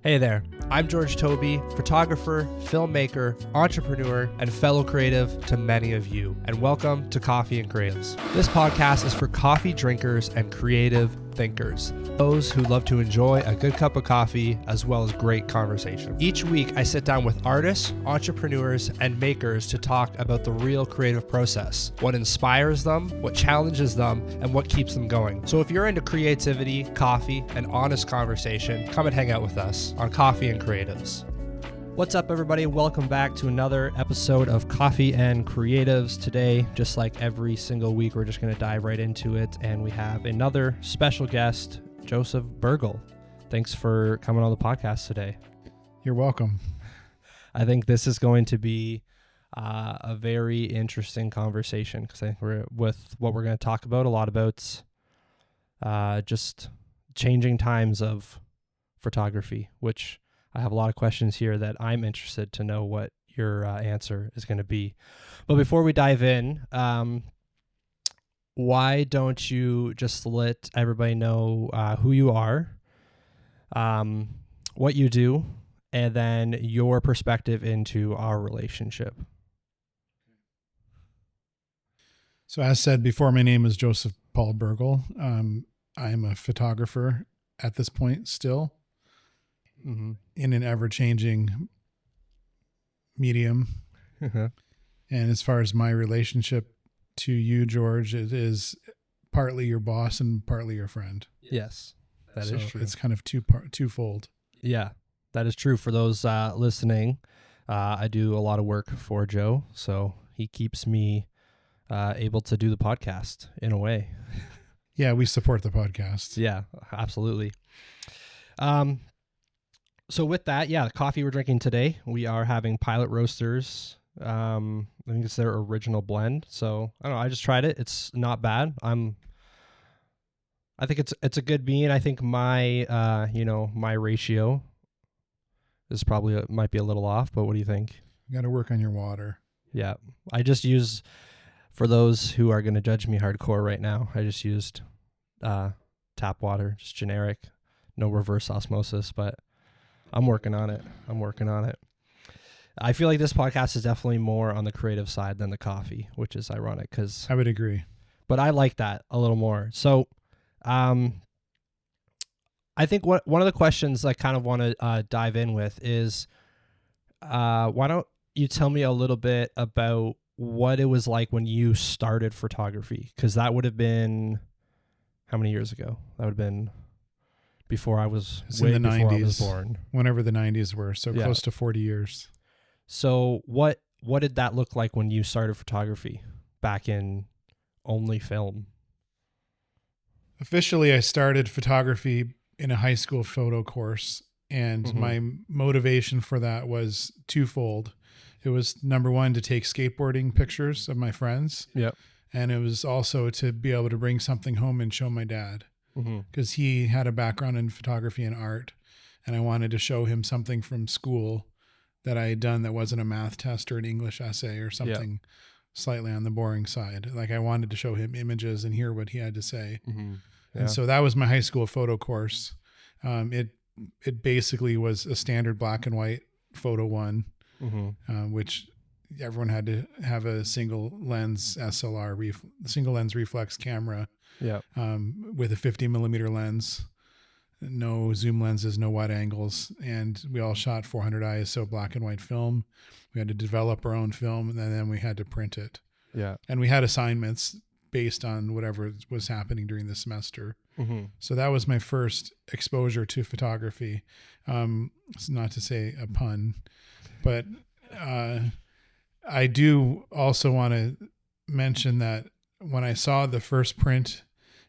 Hey there, I'm George Toby, photographer, filmmaker, entrepreneur, and fellow creative to many of you, and welcome to Coffee and Creatives. This podcast is for coffee drinkers and creative thinkers, those who love to enjoy a good cup of coffee as well as great conversation. Each week, I sit down with artists, entrepreneurs, and makers to talk about the real creative process, what inspires them, what challenges them, and what keeps them going. So if you're into creativity, coffee, and honest conversation, come and hang out with us on Coffee and Creatives. What's up, everybody? Welcome back to another episode of Coffee and Creatives. Today, just like every single week, we're just going to dive right into it, and we have another special guest, Joseph Bergel. Thanks for coming on the podcast today. You're welcome. I think this is going to be a very interesting conversation because I think we're going to talk about a lot about just changing times of photography, which I have a lot of questions here that I'm interested to know what your answer is going to be. But before we dive in, why don't you just let everybody know who you are, what you do, and then your perspective into our relationship? So as said before, my name is Joseph Paul Bergel. I'm a photographer at this point still. Mm-hmm. In an ever-changing medium. And as far as my relationship to you, George, it is partly your boss and partly your friend. Yes, that is true. It's kind of twofold. Yeah, that is true. For those listening, I do a lot of work for Joe, so he keeps me able to do the podcast in a way. Yeah, we support the podcast. Yeah, absolutely. So with that, the coffee we're drinking today, we are having Pilot Roasters. I think it's their original blend. So I don't know. I just tried it. It's not bad. I think it's a good bean. I think my my ratio is probably might be a little off. But what do you think? You got to work on your water. Yeah, I just use, for those who are going to judge me hardcore right now, I just used tap water, just generic, no reverse osmosis, but I'm working on it. I feel like this podcast is definitely more on the creative side than the coffee, which is ironic because I would agree. But I like that a little more. So I think one of the questions I kind of want to dive in with is why don't you tell me a little bit about what it was like when you started photography? Because that would have been, how many years ago? That would have been before I was in the 90s, I was born. Whenever the 90s were, so close to 40 years. So what did that look like when you started photography back in only film? Officially, I started photography in a high school photo course, and my motivation for that was twofold. It was, number one, to take skateboarding pictures of my friends. Yep. And it was also to be able to bring something home and show my dad. Because he had a background in photography and art, and I wanted to show him something from school that I had done that wasn't a math test or an English essay or something slightly on the boring side. Like, I wanted to show him images and hear what he had to say. And so that was my high school photo course. It basically was a standard black and white photo one, which everyone had to have a single lens SLR, single lens reflex camera. With a 50 millimeter lens, no zoom lenses, no wide angles. And we all shot 400 ISO black and white film. We had to develop our own film, and then we had to print it. Yeah. And we had assignments based on whatever was happening during the semester. So that was my first exposure to photography. It's not to say a pun, but I do also want to mention that when I saw the first print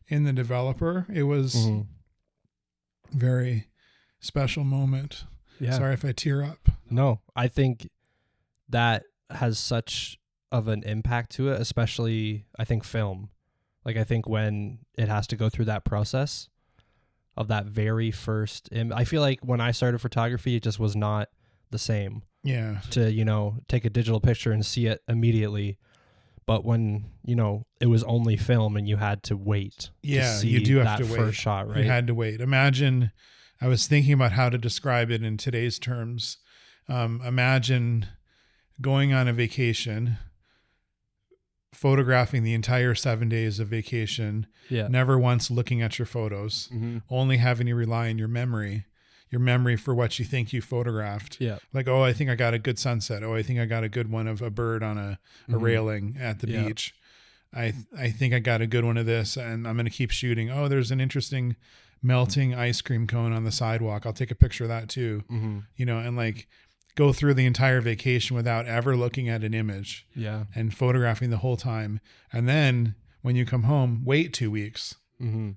in the developer, it was a very special moment. Yeah. Sorry if I tear up. No, I think that has such of an impact to it, especially I think film. Like, I think when it has to go through that process of that very first, I feel like when I started photography, it just was not the same. Yeah. To, take a digital picture and see it immediately. But when, it was only film and you had to wait. Yeah, to see you do have that to wait. First shot, right? You had to wait. Imagine I was thinking about how to describe it in today's terms. Imagine going on a vacation, photographing the entire 7 days of vacation, never once looking at your photos, only having to rely on your memory for what you think you photographed. Like, oh, I think I got a good sunset. Oh, I think I got a good one of a bird on a railing at the beach. I think I got a good one of this, and I'm going to keep shooting. Oh, there's an interesting melting ice cream cone on the sidewalk. I'll take a picture of that too. And like go through the entire vacation without ever looking at an image and photographing the whole time. And then when you come home, wait 2 weeks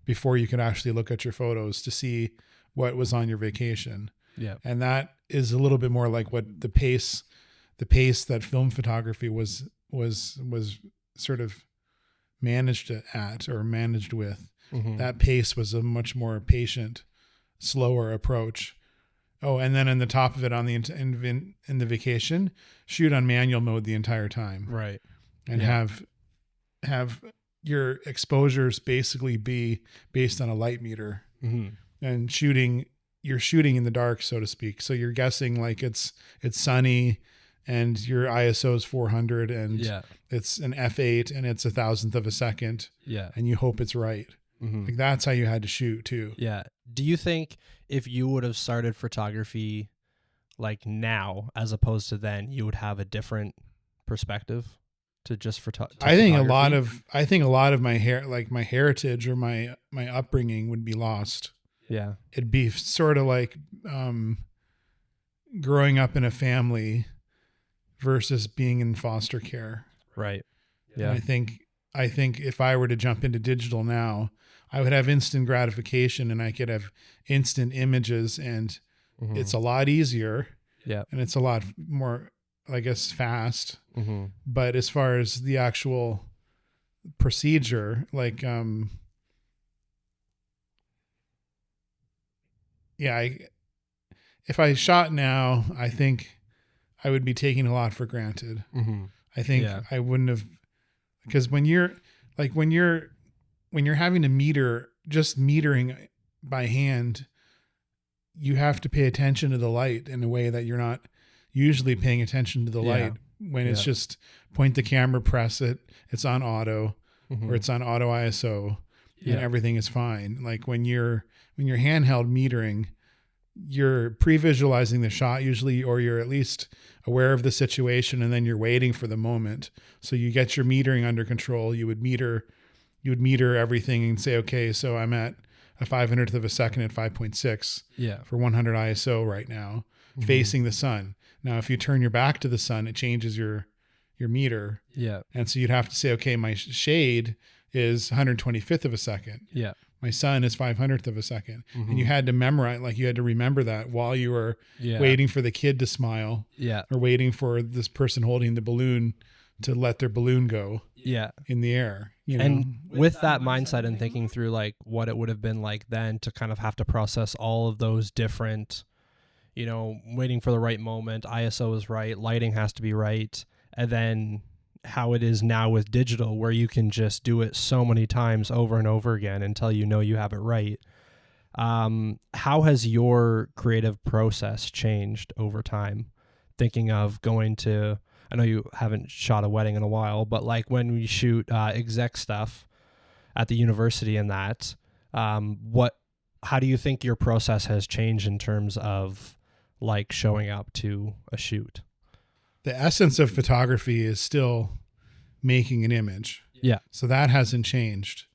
before you can actually look at your photos to see what was on your vacation. And that is a little bit more like what the pace that film photography was sort of managed with. That pace was a much more patient, slower approach. Oh, and then on the top of it, on the in the vacation, shoot on manual mode the entire time, right? And have your exposures basically be based on a light meter, and you're shooting in the dark, so to speak. So you're guessing like it's sunny, and your ISO is 400, and it's an f8, and it's 1,000th of a second, and you hope it's right. Like that's how you had to shoot too. Do you think if you would have started photography like now as opposed to then, you would have a different perspective to just I think a lot of my my heritage or my upbringing would be lost. It'd be sort of like growing up in a family versus being in foster care. Right. And I think if I were to jump into digital now, I would have instant gratification, and I could have instant images, and it's a lot easier. And it's a lot more, I guess, fast. But as far as the actual procedure, like, if I shot now, I think I would be taking a lot for granted. I think I wouldn't have, because when you're having to metering by hand, you have to pay attention to the light in a way that you're not usually paying attention to the light when it's just point the camera, press it, it's on auto, or it's on auto ISO, and everything is fine. Like when you're handheld metering, you're pre-visualizing the shot usually, or you're at least aware of the situation, and then you're waiting for the moment. So you get your metering under control. You would meter everything and say, okay, so I'm at a 500th of a second at 5.6 for 100 ISO right now, facing the sun. Now, if you turn your back to the sun, it changes your meter. And so you'd have to say, okay, my shade is 125th of a second. My sun is 500th of a second. And you had to memorize, like you had to remember that while you were waiting for the kid to smile, or waiting for this person holding the balloon to let their balloon go in the air. And with that mindset and thinking through like what it would have been like then to kind of have to process all of those different, waiting for the right moment, ISO is right, lighting has to be right, and then how it is now with digital where you can just do it so many times over and over again until you have it right. How has your creative process changed over time? Thinking of going to, I know you haven't shot a wedding in a while, but like when we shoot exec stuff at the university and that, how do you think your process has changed in terms of like showing up to a shoot? The essence of photography is still making an image. So that hasn't changed.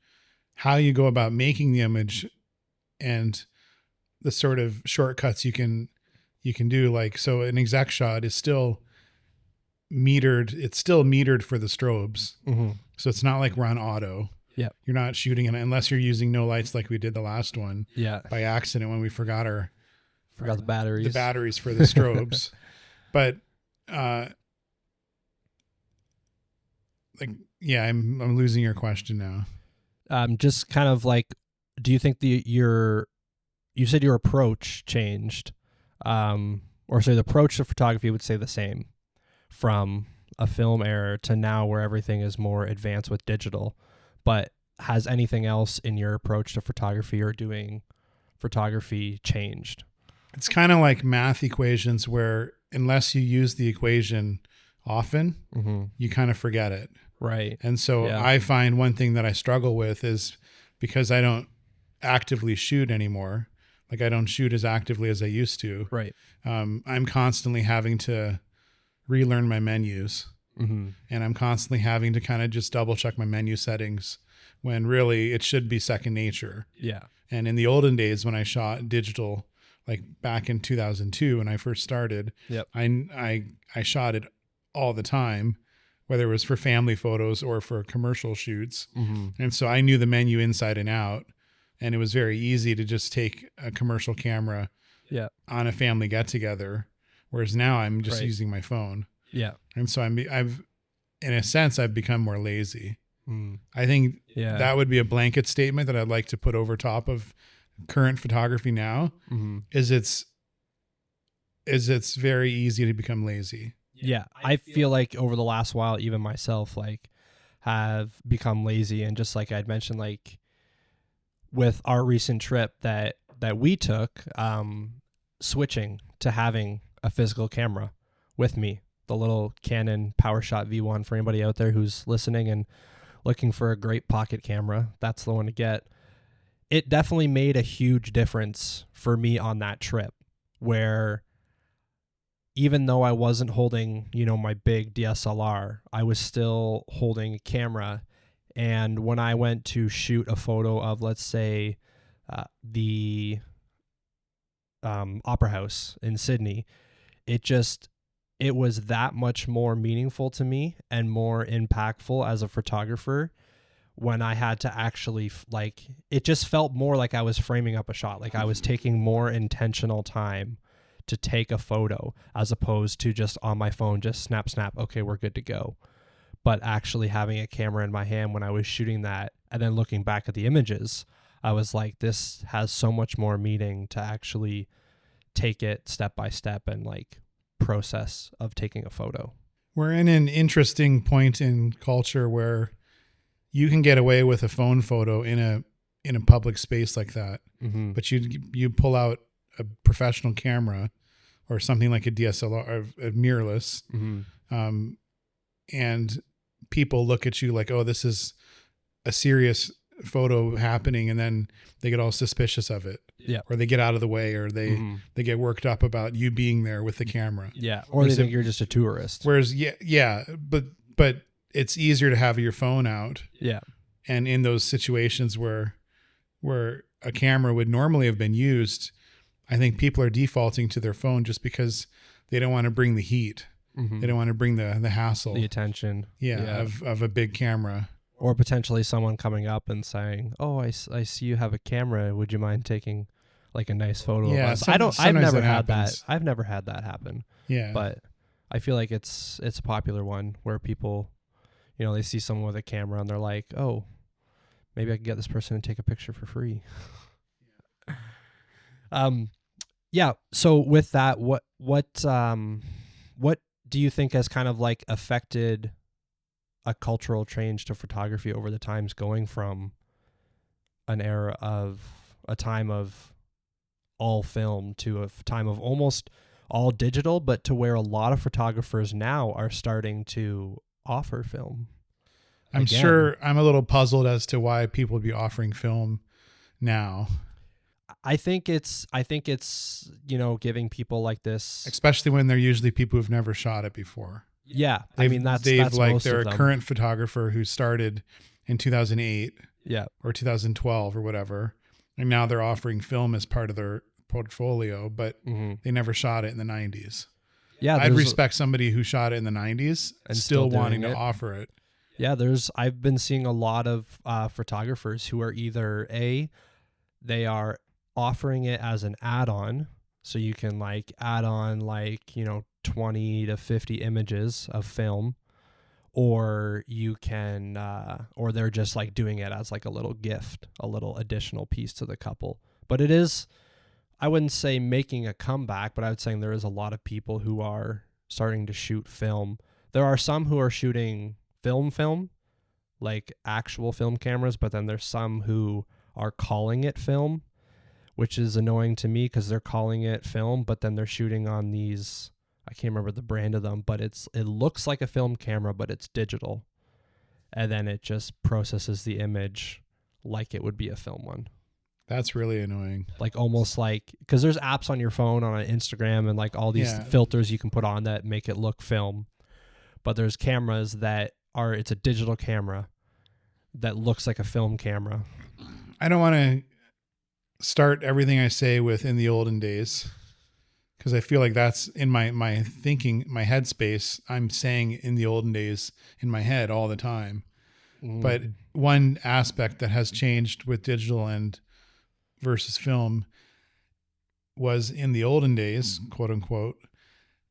How you go about making the image and the sort of shortcuts you can do, like, so an exec shot is still metered. It's still metered for the strobes. So it's not like we're on auto. You're not shooting it unless you're using no lights like we did the last one by accident when we forgot the batteries for the strobes. But I'm losing your question now. Just kind of like, do you think you said your approach changed, or say the approach to photography would stay the same from a film era to now where everything is more advanced with digital, but has anything else in your approach to photography or doing photography changed. It's kind of like math equations where unless you use the equation often, you kind of forget it. Right. And so I find one thing that I struggle with is because I don't actively shoot anymore. Like I don't shoot as actively as I used to. Right. I'm constantly having to relearn my menus, and I'm constantly having to kind of just double check my menu settings when really it should be second nature. Yeah. And in the olden days when I shot digital, like back in 2002 when I first started, I shot it all the time, whether it was for family photos or for commercial shoots. And so I knew the menu inside and out, and it was very easy to just take a commercial camera on a family get together. Whereas now I'm just using my phone. Yeah. And so I've, in a sense, I've become more lazy. I think that would be a blanket statement that I'd like to put over top of current photography now is it's very easy to become lazy. Yeah. I feel like over the last while, even myself, like have become lazy. And just like I'd mentioned, like with our recent trip that we took, switching to having a physical camera with me, the little Canon PowerShot V1 for anybody out there who's listening and looking for a great pocket camera, that's the one to get. It definitely made a huge difference for me on that trip, where even though I wasn't holding, my big DSLR, I was still holding a camera. And when I went to shoot a photo of, let's say, the Opera House in Sydney, it was that much more meaningful to me and more impactful as a photographer when I had to actually, it just felt more like I was framing up a shot. Like I was taking more intentional time to take a photo as opposed to just on my phone, just snap, okay, we're good to go. But actually having a camera in my hand when I was shooting that and then looking back at the images, I was like, this has so much more meaning to actually take it step by step and process of taking a photo. We're in an interesting point in culture where you can get away with a phone photo in a public space like that, but you pull out a professional camera or something like a DSLR or a mirrorless, and people look at you like, oh, this is a serious photo happening, and then they get all suspicious of it, or they get out of the way, or they get worked up about you being there with the camera, or they think you're just a tourist. Whereas but it's easier to have your phone out, and in those situations where a camera would normally have been used, I think people are defaulting to their phone just because they don't want to bring the heat, they don't want to bring the hassle, the attention, of a big camera. Or potentially someone coming up and saying, "Oh, I see you have a camera. Would you mind taking a nice photo of us?" I've never had that. I've never had that happen. Yeah. But I feel like it's a popular one where people, they see someone with a camera and they're like, "Oh, maybe I could get this person to take a picture for free." So with that, what do you think has kind of affected a cultural change to photography over the times, going from a time of all film to a time of almost all digital, but to where a lot of photographers now are starting to offer film? I'm sure I'm a little puzzled as to why people would be offering film now. I think it's giving people this, especially when they're usually people who've never shot it before. Yeah, that's they're a current photographer who started in 2008, or 2012 or whatever, and now they're offering film as part of their portfolio, but they never shot it in the 90s. Yeah, I'd respect somebody who shot it in the 90s and still wanting to offer it. Yeah, I've been seeing a lot of photographers who are either they are offering it as an add-on, so you can add on 20 to 50 images of film, or you can or they're just doing it as a little gift, a little additional piece to the couple. But it is, I wouldn't say making a comeback, but I would say there is a lot of people who are starting to shoot film. There are some who are shooting film, actual film cameras, but then there's some who are calling it film, which is annoying to me because they're calling it film, but then they're shooting on these, I can't remember the brand of them, but it looks like a film camera, but it's digital. And then it just processes the image like it would be a film one. That's really annoying. Like almost like, because there's apps on your phone, on Instagram, and like all these filters you can put on that make it look film. But there's cameras that it's a digital camera that looks like a film camera. I don't want to start everything I say with in the olden days, because I feel like that's in my thinking, my headspace. I'm saying in the olden days in my head all the time. But one aspect that has changed with digital and versus film was in the olden days, quote unquote,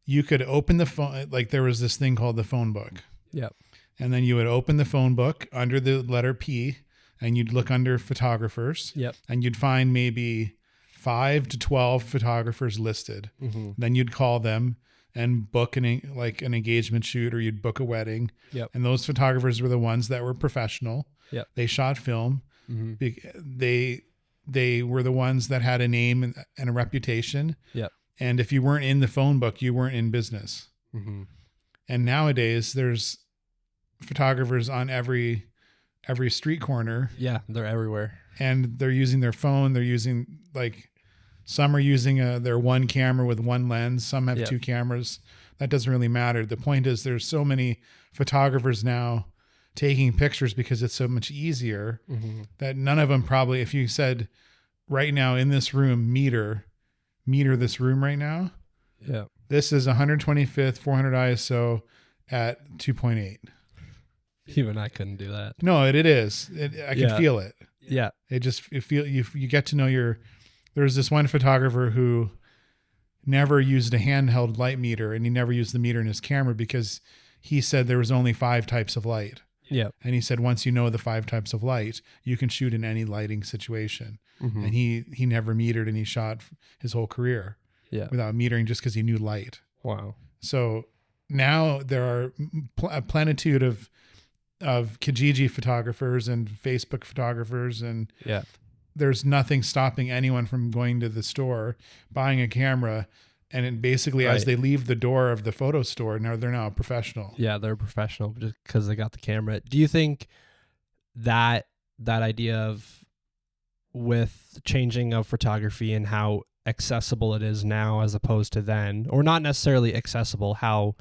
you could open the phone. Like there was this thing called the phone book. Yep. And then you would open the phone book under the letter P, and you'd look under photographers. Yep. And you'd find maybe 5 to 12 photographers listed. Then you'd call them and book an engagement shoot, or you'd book a wedding. Yep. And those photographers were the ones that were professional. Yep. They shot film. They were the ones that had a name and a reputation. Yep. And if you weren't in the phone book, you weren't in business. And nowadays there's photographers on every street corner. Yeah, they're everywhere. And they're using their phone. They're using some are using their one camera with one lens. Some have two cameras. That doesn't really matter. The point is there's so many photographers now taking pictures because it's so much easier that none of them probably, if you said right now in this room, meter this room right now. Yeah. This is 125th, 400 ISO at 2.8. Even I couldn't do that. No, it is. I can feel it. Yeah. You get to know there's this one photographer who never used a handheld light meter, and he never used the meter in his camera because he said there was only 5 types of light. Yeah. And he said, once you know the 5 types of light, you can shoot in any lighting situation. And he never metered, and he shot his whole career without metering just because he knew light. Wow. So now there are a plenitude of Kijiji photographers and Facebook photographers, and there's nothing stopping anyone from going to the store, buying a camera, and it basically as they leave the door of the photo store, now they're now a professional. Yeah, they're professional just because they got the camera. Do you think that idea of with changing of photography and how accessible it is now as opposed to then, or not necessarily accessible, how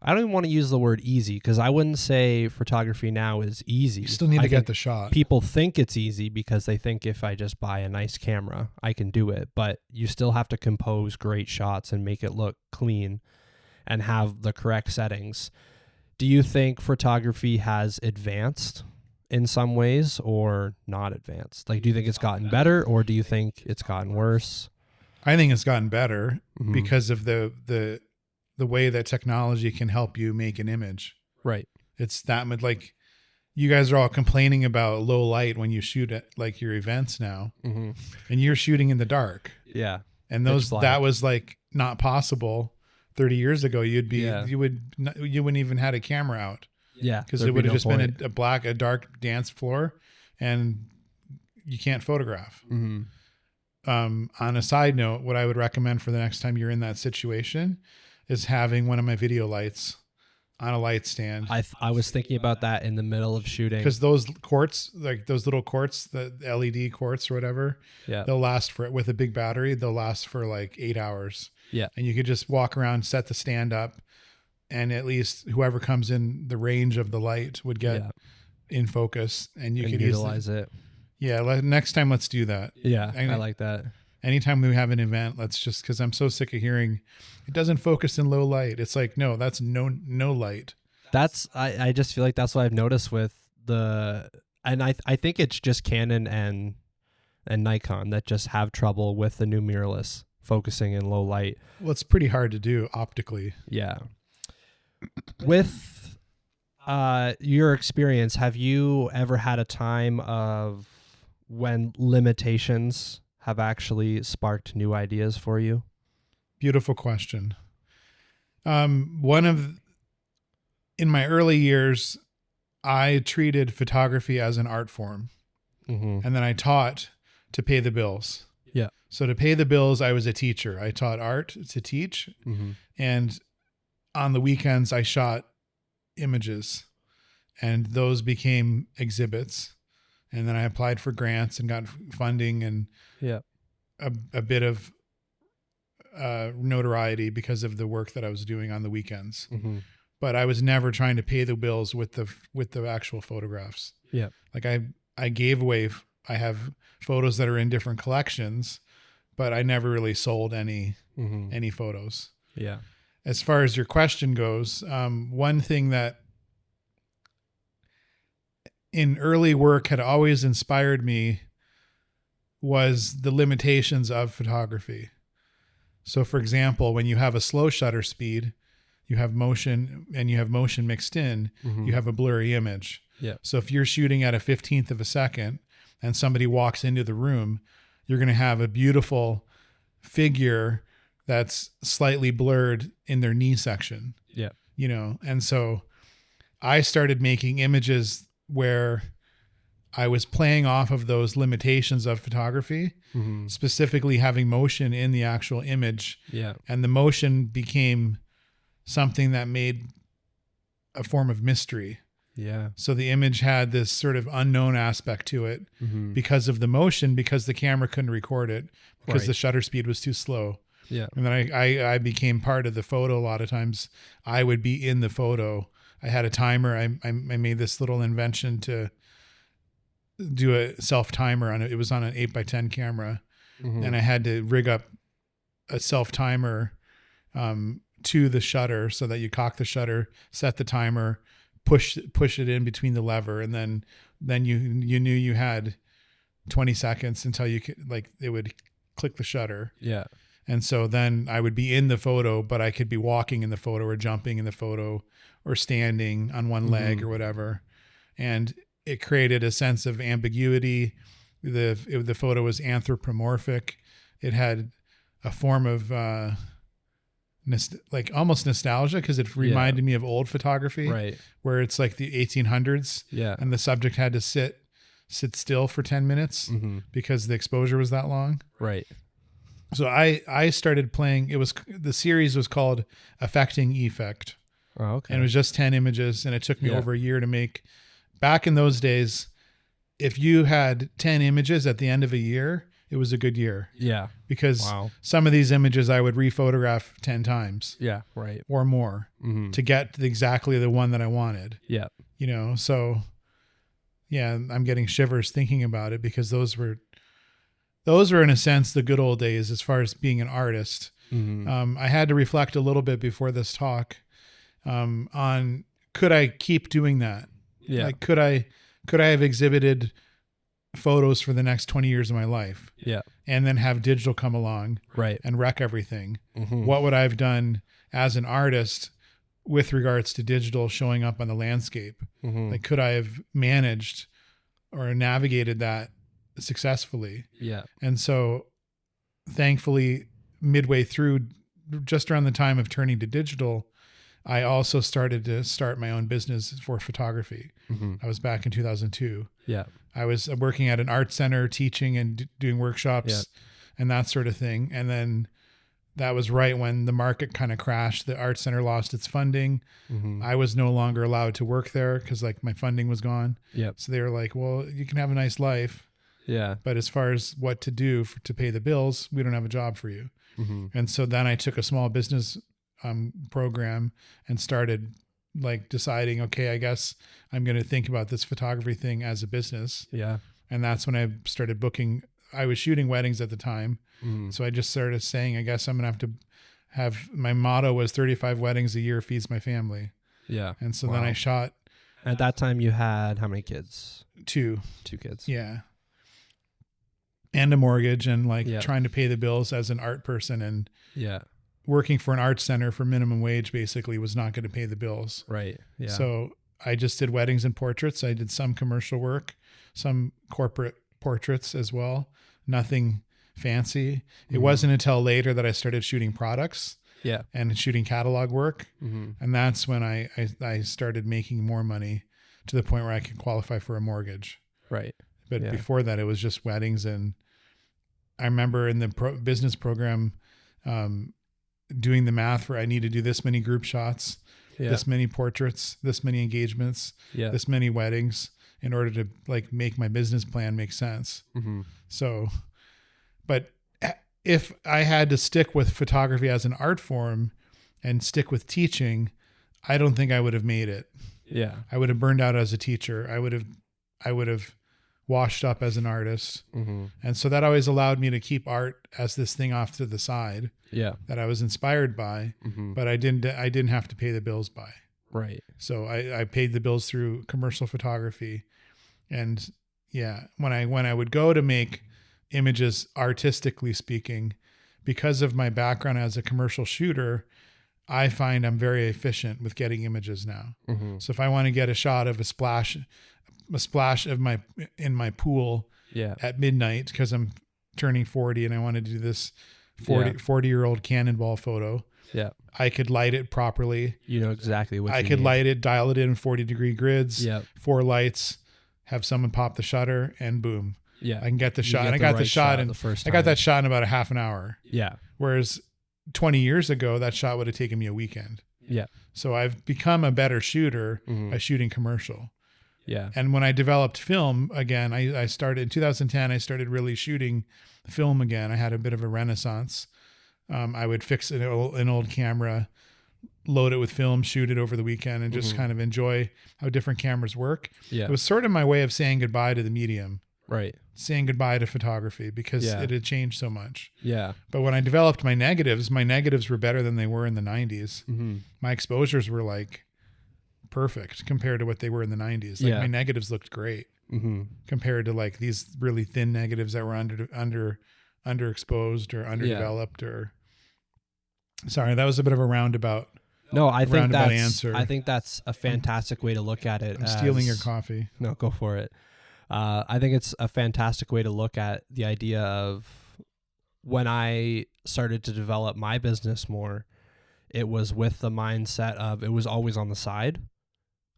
I don't even want to use the word easy, because I wouldn't say photography now is easy. You still need to get the shot. People think it's easy because they think if I just buy a nice camera, I can do it. But you still have to compose great shots and make it look clean and have the correct settings. Do you think photography has advanced in some ways or not advanced? Like, do you think it's gotten better, or do you think it's gotten worse? I think it's gotten better because of the way that technology can help you make an image. Right. It's that much, like you guys are all complaining about low light when you shoot at like your events now, and you're shooting in the dark. Yeah. And that was like not possible 30 years ago. You wouldn't even had a camera out. Yeah. Because it would have just been a dark dance floor, and you can't photograph. On a side note, what I would recommend for the next time you're in that situation is having one of my video lights on a light stand. I was thinking about that in the middle of shooting. Because those quartz, like those little quartz, the LED quartz or whatever, they'll last with a big battery, they'll last for like 8 hours. Yeah. And you could just walk around, set the stand up, and at least whoever comes in the range of the light would get in focus, and you could utilize it. Yeah. Next time, let's do that. Yeah. I like that. Anytime we have an event, let's just, because I'm so sick of hearing it doesn't focus in low light. It's like, no, that's no light. I just feel like that's what I've noticed with and I think it's just Canon and Nikon that just have trouble with the new mirrorless focusing in low light. Well, it's pretty hard to do optically. Yeah. With your experience, have you ever had a time of when limitations have actually sparked new ideas for you? Beautiful question. In my early years, I treated photography as an art form. And then I taught to pay the bills. Yeah. So to pay the bills, I was a teacher. I taught art to teach. And on the weekends, I shot images, and those became exhibits. And then I applied for grants and got funding and a bit of notoriety because of the work that I was doing on the weekends. But I was never trying to pay the bills with the actual photographs. Yeah. Like I gave away, I have photos that are in different collections, but I never really sold any photos. Yeah. As far as your question goes, one thing that in early work had always inspired me was the limitations of photography. So for example, when you have a slow shutter speed, you have motion and you have motion mixed in, you have a blurry image. Yeah. So if you're shooting at a 15th of a second and somebody walks into the room, you're going to have a beautiful figure that's slightly blurred in their knee section. Yeah. You know, and so I started making images where I was playing off of those limitations of photography, specifically having motion in the actual image. Yeah. And the motion became something that made a form of mystery. Yeah. So the image had this sort of unknown aspect to it because of the motion, because the camera couldn't record it, because the shutter speed was too slow. Yeah. And then I became part of the photo. A lot of times I would be in the photo. I had a timer. I made this little invention to do a self timer on it. It was on an 8x10 camera. And I had to rig up a self timer to the shutter so that you cock the shutter, set the timer, push it in between the lever, and then you knew you had 20 seconds until you could, like, it would click the shutter. Yeah. And so then I would be in the photo, but I could be walking in the photo or jumping in the photo or standing on one leg or whatever. And it created a sense of ambiguity. The photo was anthropomorphic. It had a form of like almost nostalgia, because it reminded me of old photography, Right. where it's like the 1800s. Yeah. And the subject had to sit still for 10 minutes because the exposure was that long. Right. So I started playing. The series was called Affecting Effect. Oh, okay. And it was just 10 images, and it took me over a year to make. Back in those days, if you had 10 images at the end of a year, it was a good year. Yeah. Because some of these images I would rephotograph 10 times. Yeah. Right. Or more to get exactly the one that I wanted. Yeah. You know, so yeah, I'm getting shivers thinking about it, because those were in a sense the good old days as far as being an artist. I had to reflect a little bit before this talk on, could I keep doing that? Yeah. Like, could I have exhibited photos for the next 20 years of my life? Yeah. And then have digital come along and wreck everything? What would I have done as an artist with regards to digital showing up on the landscape? Like, could I have managed or navigated that successfully? Yeah. And so thankfully, midway through, just around the time of turning to digital, I also started to start my own business for photography. I was back in 2002. Yeah. I was working at an art center, teaching and doing workshops and that sort of thing. And then that was right when the market kind of crashed. The art center lost its funding. I was no longer allowed to work there because, like, my funding was gone. Yep. So they were like, well, you can have a nice life, Yeah. but as far as what to do to pay the bills, we don't have a job for you. And so then I took a small business program and started, like, deciding, okay, I guess I'm going to think about this photography thing as a business. Yeah. And that's when I started booking. I was shooting weddings at the time. So I just started saying, I guess I'm going to have my motto was 35 weddings a year feeds my family. Yeah. And so then I shot. At that time you had how many kids? 2 kids. Yeah. And a mortgage, and trying to pay the bills as an art person, and working for an art center for minimum wage basically was not going to pay the bills. Right. Yeah. So I just did weddings and portraits. I did some commercial work, some corporate portraits as well. Nothing fancy. It wasn't until later that I started shooting products and shooting catalog work. And that's when I started making more money, to the point where I could qualify for a mortgage. Right. But before that, it was just weddings and I remember in the business program, doing the math where I need to do this many group shots, this many portraits, this many engagements, this many weddings in order to like make my business plan make sense. Mm-hmm. So, but if I had to stick with photography as an art form and stick with teaching, I don't think I would have made it. Yeah. I would have burned out as a teacher. I would have washed up as an artist. Mm-hmm. And so that always allowed me to keep art as this thing off to the side that I was inspired by, but I didn't have to pay the bills by. Right. So I paid the bills through commercial photography. And when I would go to make images, artistically speaking, because of my background as a commercial shooter, I find I'm very efficient with getting images now. Mm-hmm. So if I want to get a shot of a splash of in my pool at midnight because I'm turning 40 and I want to do this 40-year-old cannonball photo. Yeah. I could light it properly. You know exactly what I could light it, dial it in 40-degree grids, 4 lights, have someone pop the shutter, and boom. Yeah. I can get the shot. And I got the shot in that shot in about a half an hour. Yeah. Whereas 20 years ago, that shot would have taken me a weekend. Yeah. So I've become a better shooter by shooting commercial. Yeah. And when I developed film again, I started in 2010, I started really shooting film again. I had a bit of a renaissance. I would fix an old camera, load it with film, shoot it over the weekend, and just kind of enjoy how different cameras work. Yeah. It was sort of my way of saying goodbye to the medium. Right. Saying goodbye to photography because it had changed so much. Yeah. But when I developed my negatives were better than they were in the 90s. Mm-hmm. My exposures were like perfect compared to what they were in the 90s. Like my negatives looked great compared to like these really thin negatives that were underexposed or underdeveloped or. Sorry, that was a bit of a roundabout. No, I think that's a fantastic way to look at it. I'm stealing your coffee. No, go for it. I think it's a fantastic way to look at the idea of when I started to develop my business more, it was with the mindset of it was always on the side.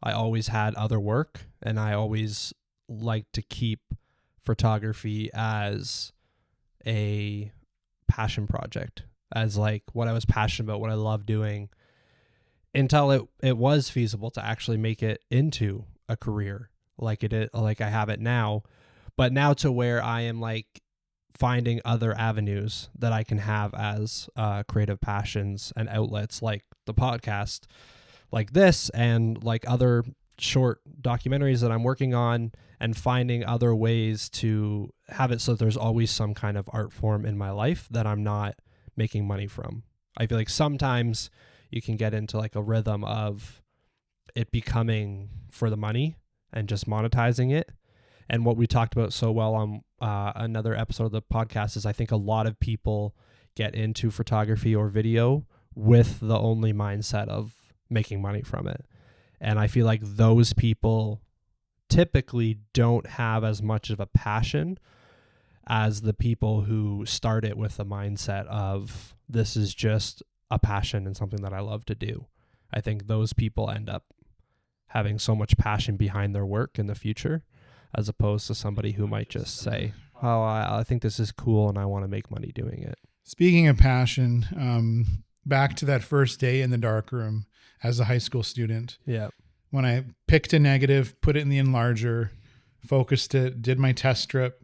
I always had other work, and I always liked to keep photography as a passion project, as like what I was passionate about, what I love doing, until it was feasible to actually make it into a career like I have it now. But now to where I am like finding other avenues that I can have as creative passions and outlets, like the podcast like this and like other short documentaries that I'm working on, and finding other ways to have it so there's always some kind of art form in my life that I'm not making money from. I feel like sometimes you can get into like a rhythm of it becoming for the money and just monetizing it. And what we talked about so well on another episode of the podcast is I think a lot of people get into photography or video with the only mindset of making money from it. And I feel like those people typically don't have as much of a passion as the people who start it with the mindset of this is just a passion and something that I love to do. I think those people end up having so much passion behind their work in the future, as opposed to somebody who might just say, oh, I think this is cool and I want to make money doing it. Speaking of passion, back to that first day in the darkroom as a high school student. Yeah. When I picked a negative, put it in the enlarger, focused it, did my test strip,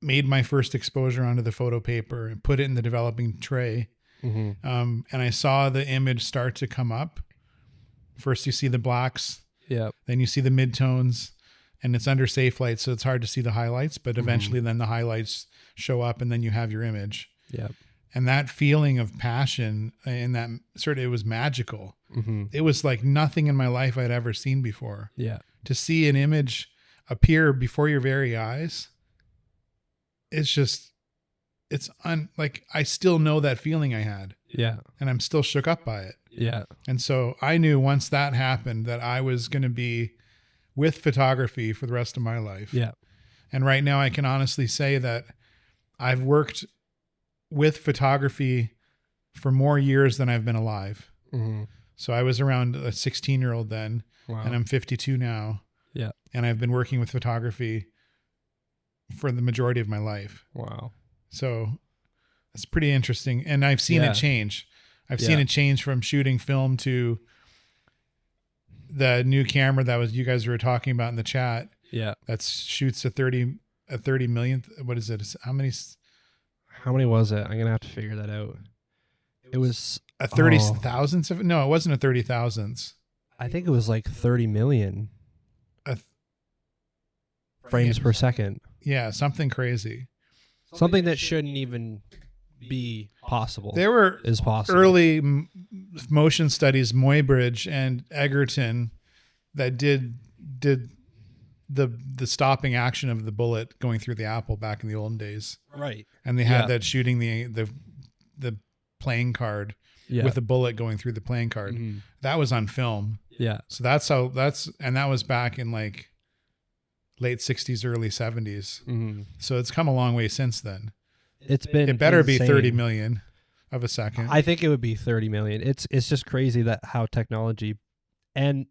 made my first exposure onto the photo paper and put it in the developing tray. Mm-hmm. And I saw the image start to come up. First you see the blacks, then you see the midtones, and it's under safe light, so it's hard to see the highlights, but eventually then the highlights show up and then you have your image. Yeah. And that feeling of passion and that it was magical. Mm-hmm. It was like nothing in my life I'd ever seen before. Yeah. To see an image appear before your very eyes, like I still know that feeling I had. Yeah. And I'm still shook up by it. Yeah. And so I knew once that happened that I was going to be with photography for the rest of my life. Yeah. And right now I can honestly say that I've worked with photography for more years than I've been alive. Mm-hmm. So I was around a 16-year-old then, and I'm 52 now. Yeah. And I've been working with photography for the majority of my life. Wow. So it's pretty interesting. And I've seen it change. I've seen it change from shooting film to the new camera that was you guys were talking about in the chat. Yeah. That shoots a 30 millionth. What is it? How many was it? I'm going to have to figure that out. It was a 30 thousandths of it? No, it wasn't a 30 thousandths. I think it was like 30 million frames per second. Yeah, something crazy. Something that shouldn't even be possible. There were is possible. Early motion studies, Muybridge and Egerton, that did the stopping action of the bullet going through the apple back in the olden days. Right. And they had that shooting the playing card with the bullet going through the playing card. Mm-hmm. That was on film. Yeah. So that was back in like late 60s, early 70s. Mm-hmm. So it's come a long way since then. It better be 30 million of a second. I think it would be 30 million. It's just crazy that how technology, and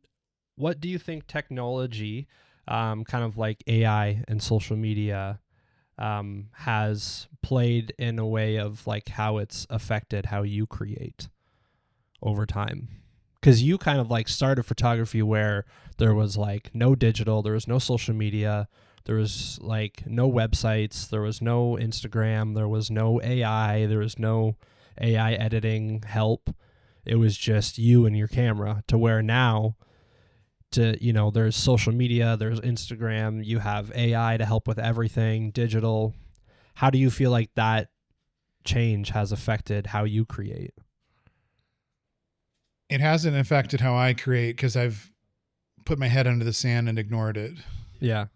what do you think technology, kind of like AI and social media, has played in a way of like how it's affected how you create over time? Because you kind of like started photography where there was like no digital, there was no social media, there was like no websites, there was no Instagram, there was no AI, there was no AI editing help. It was just you and your camera, to where now, there's social media, there's Instagram, you have AI to help with everything, digital. How do you feel like that change has affected how you create? It hasn't affected how I create because I've put my head under the sand and ignored it. Yeah.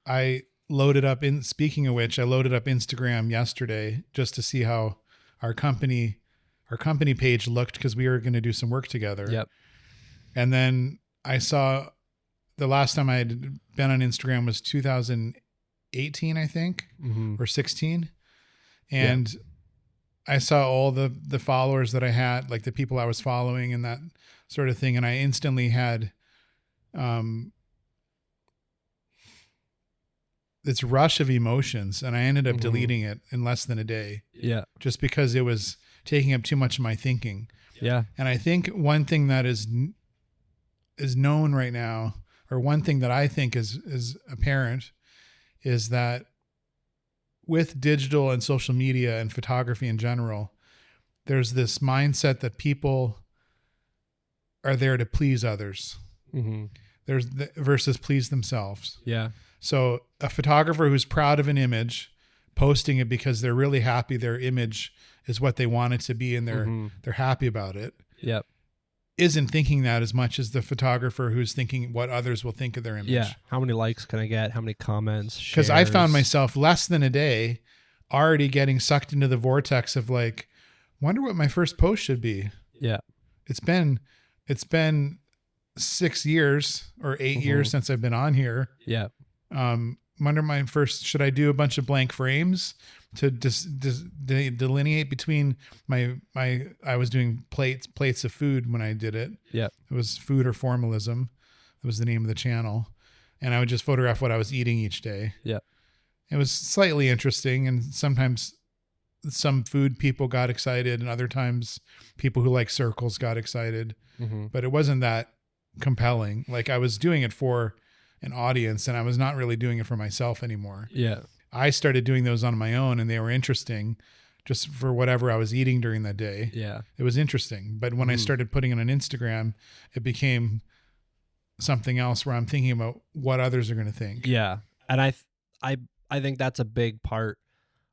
I loaded up speaking of which, I loaded up Instagram yesterday just to see how our company page looked, because we were going to do some work together. Yep. And then I saw the last time I had been on Instagram was 2018, I think, or 16. And I saw all the followers that I had, like the people I was following and that sort of thing. And I instantly had this rush of emotions, and I ended up deleting it in less than a day. Yeah. Just because it was taking up too much of my thinking. Yeah. And I think one thing that is known right now, or one thing that I think is apparent, is that with digital and social media and photography in general, there's this mindset that people are there to please others. Mm-hmm. Versus please themselves. Yeah. So a photographer who's proud of an image, posting it because they're really happy their image is what they want it to be, and they're happy about it. Yep. Isn't thinking that as much as the photographer who's thinking what others will think of their image. Yeah. How many likes can I get? How many comments? Because I found myself less than a day already getting sucked into the vortex of like, wonder what my first post should be. Yeah. It's been 6 years or 8 years since I've been on here. Yeah. Wonder my first, should I do a bunch of blank frames to delineate between I was doing plates of food when I did it. Yeah. It was Food or Formalism. That was the name of the channel. And I would just photograph what I was eating each day. Yeah. It was slightly interesting. And sometimes some food people got excited, and other times people who like circles got excited, but it wasn't that compelling. Like, I was doing it for an audience, and I was not really doing it for myself anymore. Yeah. I started doing those on my own, and they were interesting just for whatever I was eating during that day. Yeah. It was interesting. But when I started putting it on Instagram, it became something else where I'm thinking about what others are going to think. Yeah. And I think that's a big part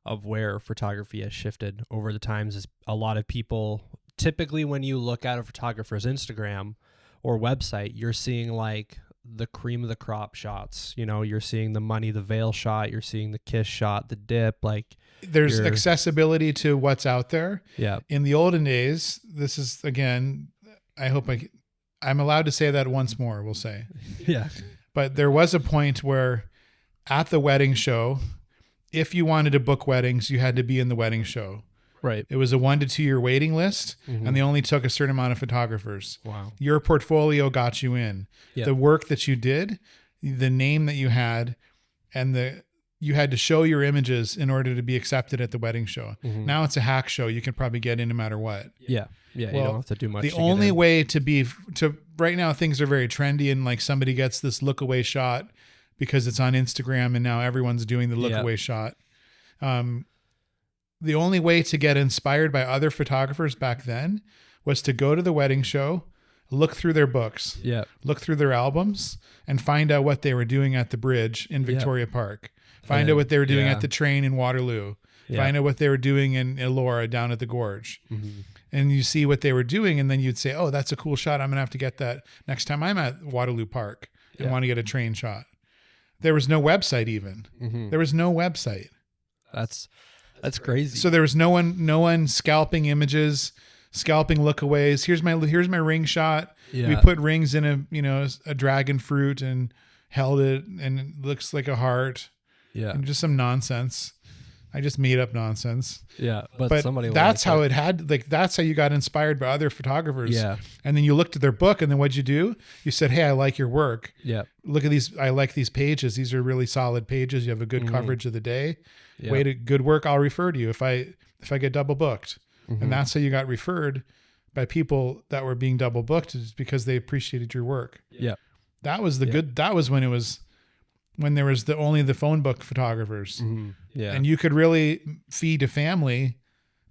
of where photography has shifted over the times. Is a lot of people, typically when you look at a photographer's Instagram or website, you're seeing like the cream of the crop shots. You're seeing the money, the veil shot, you're seeing the kiss shot, the dip, like there's accessibility to what's out there. Yeah. In the olden days, this is, again, I hope I'm allowed to say that once more, we'll say. Yeah. But there was a point where at the wedding show, if you wanted to book weddings, you had to be in the wedding show. Right. It was a 1 to 2 year waiting list, and they only took a certain amount of photographers. Wow. Your portfolio got you in. Yep. The work that you did, the name that you had, and you had to show your images in order to be accepted at the wedding show. Mhm. Now it's a hack show. You can probably get in no matter what. Yeah. Yeah. You Well, don't have to do much. The to get only in. way to right now, things are very trendy, and like somebody gets this look away shot because it's on Instagram, and now everyone's doing the look away shot. The only way to get inspired by other photographers back then was to go to the wedding show, look through their books, look through their albums, and find out what they were doing at the bridge in Victoria Park. Find out what they were doing at the train in Waterloo. Find out what they were doing in Elora down at the gorge. Mm-hmm. And you see what they were doing, and then you'd say, oh, that's a cool shot. I'm going to have to get that next time I'm at Waterloo Park and want to get a train shot. There was no website even. Mm-hmm. There was no website. That's crazy. So there was no one scalping images, scalping lookaways. Here's my ring shot. Yeah. We put rings in a dragon fruit and held it, and it looks like a heart. Yeah. And just some nonsense. I just made up nonsense. Yeah. But somebody that's how it had, like, that's how you got inspired by other photographers. Yeah. And then you looked at their book, and then what'd you do? You said, hey, I like your work. Yeah. Look at these. I like these pages. These are really solid pages. You have a good coverage of the day. Yeah. Good work. I'll refer to you if I get double booked. Mm-hmm. And that's how you got referred by people that were being double booked, is because they appreciated your work. Yeah. That was that was when there was only the phone book photographers. Mm-hmm. Yeah. And you could really feed a family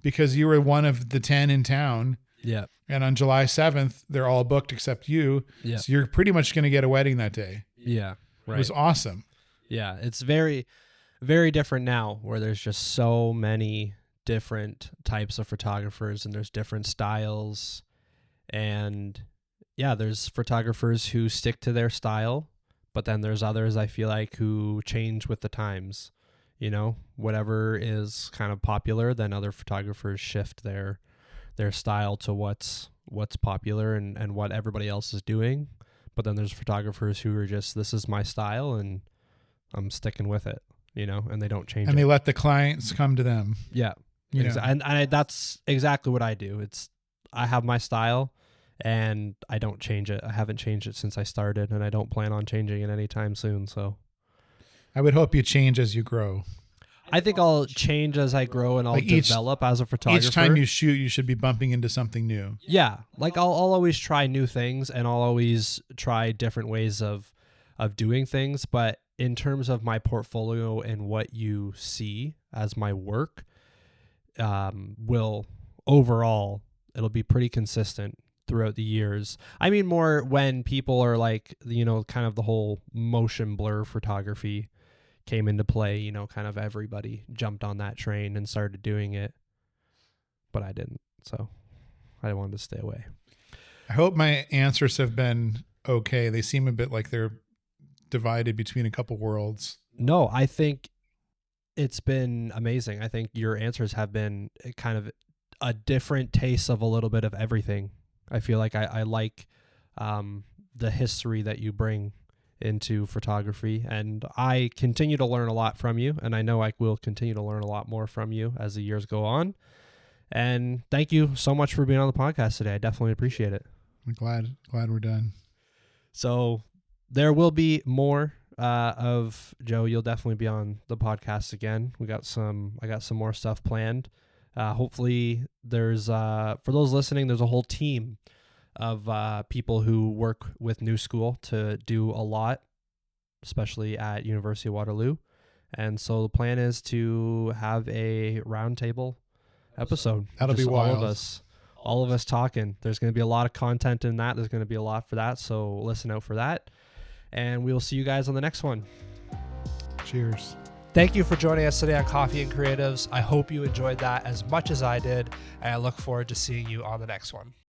because you were one of the 10 in town. Yeah. And on July 7th, they're all booked except you. Yeah. So you're pretty much going to get a wedding that day. Yeah. Right. It was awesome. Yeah. It's very, very different now, where there's just so many different types of photographers, and there's different styles. And yeah, there's photographers who stick to their style, but then there's others, I feel like, who change with the times. You know, whatever is kind of popular, then other photographers shift their style to what's popular and what everybody else is doing. But then there's photographers who are just, this is my style and I'm sticking with it, you know, and they don't change And it. they let the clients come to them. Yeah. You know. And that's exactly what I do. I have my style and I don't change it. I haven't changed it since I started, and I don't plan on changing it anytime soon. So I would hope you change as you grow. I think I'll change as I grow, and I'll develop as a photographer. Each time you shoot, you should be bumping into something new. Yeah. Like I'll always try new things, and I'll always try different ways of doing things. But in terms of my portfolio and what you see as my work, it'll be pretty consistent throughout the years. I mean, more when people are like, you know, kind of the whole motion blur photography came into play, you know, kind of everybody jumped on that train and started doing it, but I didn't. So I wanted to stay away. I hope my answers have been okay. They seem a bit like they're divided between a couple worlds. No, I think it's been amazing. I think your answers have been kind of a different taste of a little bit of everything. I feel like I like the history that you bring into photography, and I continue to learn a lot from you, and I know I will continue to learn a lot more from you as the years go on. And thank you so much for being on the podcast today. I definitely appreciate it. I'm glad we're done. So there will be more of Joe. You'll definitely be on the podcast again. I got some more stuff planned. Hopefully there's, for those listening, there's a whole team of people who work with New School to do a lot, especially at University of Waterloo. And so the plan is to have a roundtable episode. That'll be wild. All of us talking. There's going to be a lot of content in that. There's going to be a lot for that. So listen out for that. And we'll see you guys on the next one. Cheers. Thank you for joining us today on Coffee and Creatives. I hope you enjoyed that as much as I did, and I look forward to seeing you on the next one.